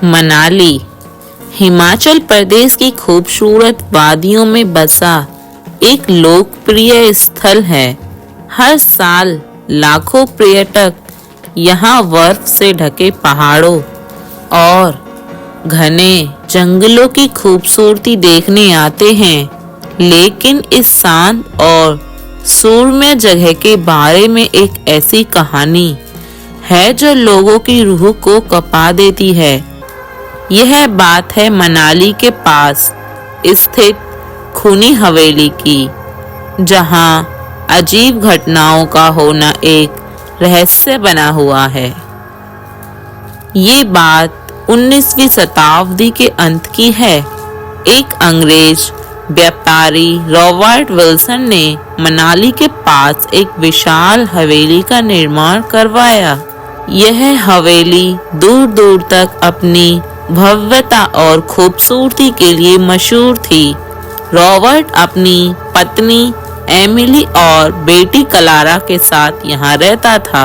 मनाली हिमाचल प्रदेश की खूबसूरत वादियों में बसा एक लोकप्रिय स्थल है। हर साल लाखों पर्यटक यहाँ बर्फ से ढके पहाड़ों और घने जंगलों की खूबसूरती देखने आते हैं, लेकिन इस शांत और सूरम्य जगह के बारे में एक ऐसी कहानी है जो लोगों की रूह को कंपा देती है। यह बात है मनाली के पास स्थित खूनी हवेली की, जहां अजीब घटनाओं का होना एक रहस्य बना हुआ है। ये बात 19वीं शताब्दी के अंत की है। एक अंग्रेज व्यापारी रॉबर्ट विल्सन ने मनाली के पास एक विशाल हवेली का निर्माण करवाया। यह हवेली दूर दूर तक अपनी भव्यता और खूबसूरती के लिए मशहूर थी। रॉबर्ट अपनी पत्नी एमिली और बेटी क्लारा के साथ यहाँ रहता था।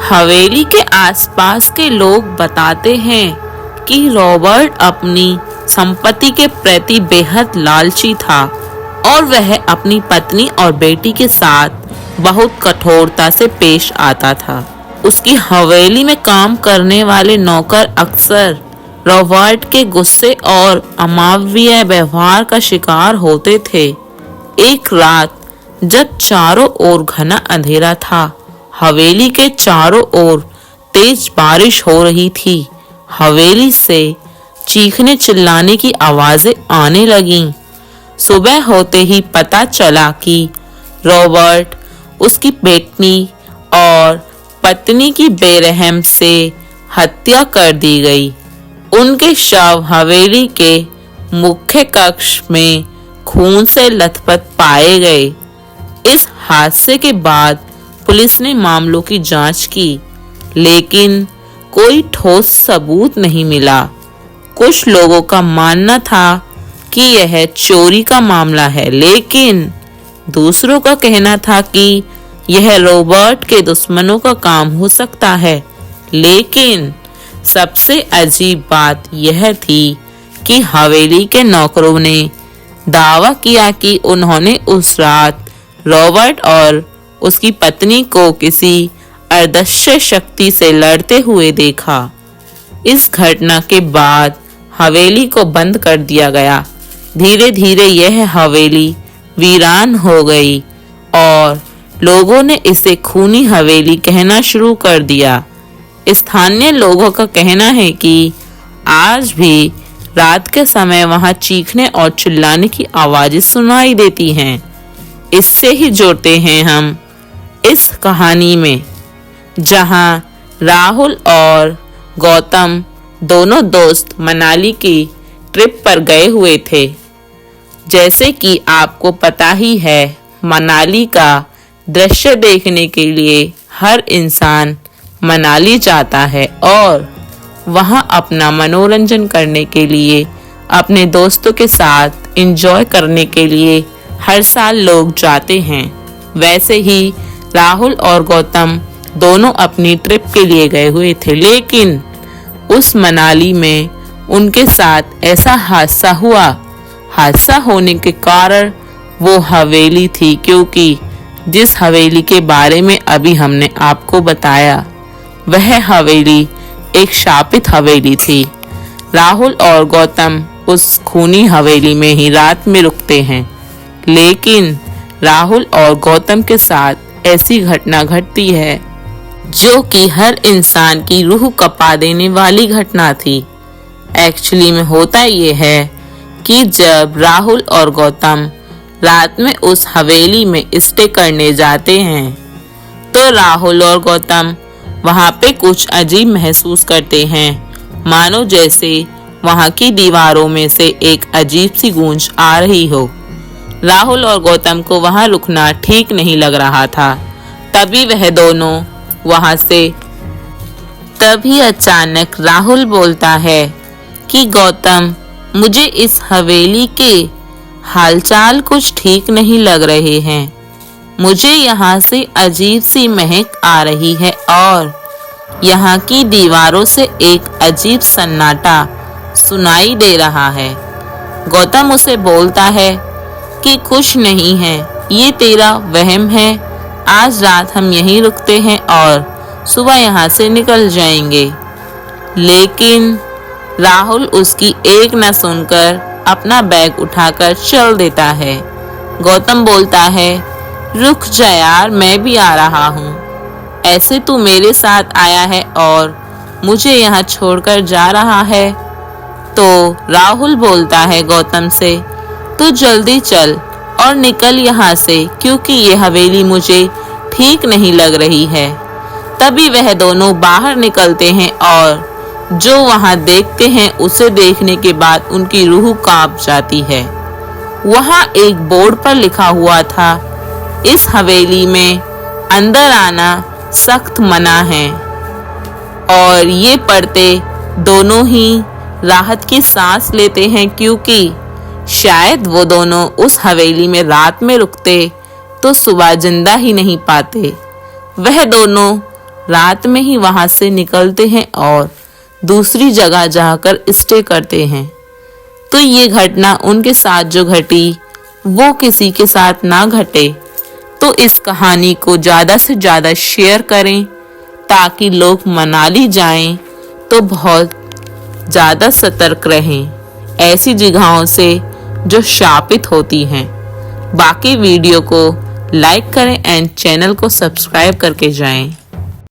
हवेली के आसपास के लोग बताते हैं कि रॉबर्ट अपनी संपत्ति के प्रति बेहद लालची था और वह अपनी पत्नी और बेटी के साथ बहुत कठोरता से पेश आता था। उसकी हवेली में काम करने वाले नौकर अक्सर रॉबर्ट के गुस्से और अमानवीय व्यवहार का शिकार होते थे। एक रात जब चारों ओर घना अंधेरा था, हवेली के चारों ओर तेज बारिश हो रही थी। हवेली से चीखने चिल्लाने की आवाजें आने लगीं। सुबह होते ही पता चला कि रॉबर्ट, उसकी बेटी और पत्नी की बेरहम से हत्या कर दी गई। उनके शव हवेली के मुख्य कक्ष में खून से लथपथ पाए गए। इस हादसे के बाद पुलिस ने मामलों की जांच की, लेकिन कोई ठोस सबूत नहीं मिला। कुछ लोगों का मानना था कि यह चोरी का मामला है, लेकिन दूसरों का कहना था कि यह रॉबर्ट के दुश्मनों का काम हो सकता है। लेकिन सबसे अजीब बात यह थी कि हवेली के नौकरों ने दावा किया कि उन्होंने उस रात रॉबर्ट और उसकी पत्नी को किसी अदृश्य शक्ति से लड़ते हुए देखा। इस घटना के बाद हवेली को बंद कर दिया गया। धीरे धीरे यह हवेली वीरान हो गई और लोगों ने इसे खूनी हवेली कहना शुरू कर दिया। स्थानीय लोगों का कहना है कि आज भी रात के समय वहां चीखने और चिल्लाने की आवाजें सुनाई देती हैं। इससे ही जोड़ते हैं हम इस कहानी में, जहां राहुल और गौतम दोनों दोस्त मनाली की ट्रिप पर गए हुए थे। जैसे कि आपको पता ही है, मनाली का दृश्य देखने के लिए हर इंसान मनाली जाता है और वहां अपना मनोरंजन करने के लिए, अपने दोस्तों के साथ एंजॉय करने के लिए हर साल लोग जाते हैं। वैसे ही राहुल और गौतम दोनों अपनी ट्रिप के लिए गए हुए थे, लेकिन उस मनाली में उनके साथ ऐसा हादसा हुआ। हादसा होने के कारण वो हवेली थी, क्योंकि जिस हवेली के बारे में अभी हमने आपको बताया, वह हवेली एक शापित हवेली थी। राहुल और गौतम उस खूनी हवेली में ही रात में रुकते हैं, लेकिन राहुल और गौतम के साथ ऐसी घटना घटती है जो कि हर इंसान की रूह कंपा देने वाली घटना थी। एक्चुअली में होता ये है कि जब राहुल और गौतम रात में उस हवेली में स्टे करने जाते हैं, तो राहुल और गौतम वहां पे कुछ अजीब महसूस करते हैं, मानो जैसे वहां की दीवारों में से एक अजीब सी गूंज आ रही हो। राहुल और गौतम को वहां रुकना ठीक नहीं लग रहा था। तभी वह दोनों वहां से तभी अचानक राहुल बोलता है कि गौतम, मुझे इस हवेली के हालचाल कुछ ठीक नहीं लग रहे हैं। मुझे यहाँ से अजीब सी महक आ रही है और यहाँ की दीवारों से एक अजीब सन्नाटा सुनाई दे रहा है। गौतम उसे बोलता है कि खुश नहीं है, ये तेरा वहम है। आज रात हम यहीं रुकते हैं और सुबह यहाँ से निकल जाएंगे। लेकिन राहुल उसकी एक न सुनकर अपना बैग उठाकर चल देता है। गौतम बोलता है, रुक जा यार, मैं भी आ रहा हूँ। ऐसे तू मेरे साथ आया है और मुझे यहाँ छोड़कर जा रहा है। तो राहुल बोलता है गौतम से, तू जल्दी चल और निकल यहाँ से, क्योंकि ये हवेली मुझे ठीक नहीं लग रही है। तभी वह दोनों बाहर निकलते हैं और जो वहाँ देखते हैं उसे देखने के बाद उनकी रूह कांप जाती है। वहाँ एक बोर्ड पर लिखा हुआ था, इस हवेली में अंदर आना सख्त मना है। और ये पढ़ते दोनों ही राहत की सांस लेते हैं, क्योंकि शायद वो दोनों उस हवेली में रात में रुकते तो सुबह जिंदा ही नहीं पाते। वह दोनों रात में ही वहां से निकलते हैं और दूसरी जगह जाकर स्टे करते हैं। तो ये घटना उनके साथ जो घटी वो किसी के साथ ना घटे। तो इस कहानी को ज़्यादा से ज़्यादा शेयर करें ताकि लोग मनाली जाएं तो बहुत ज़्यादा सतर्क रहें ऐसी जगहों से जो शापित होती हैं। बाकी वीडियो को लाइक करें एंड चैनल को सब्सक्राइब करके जाएं।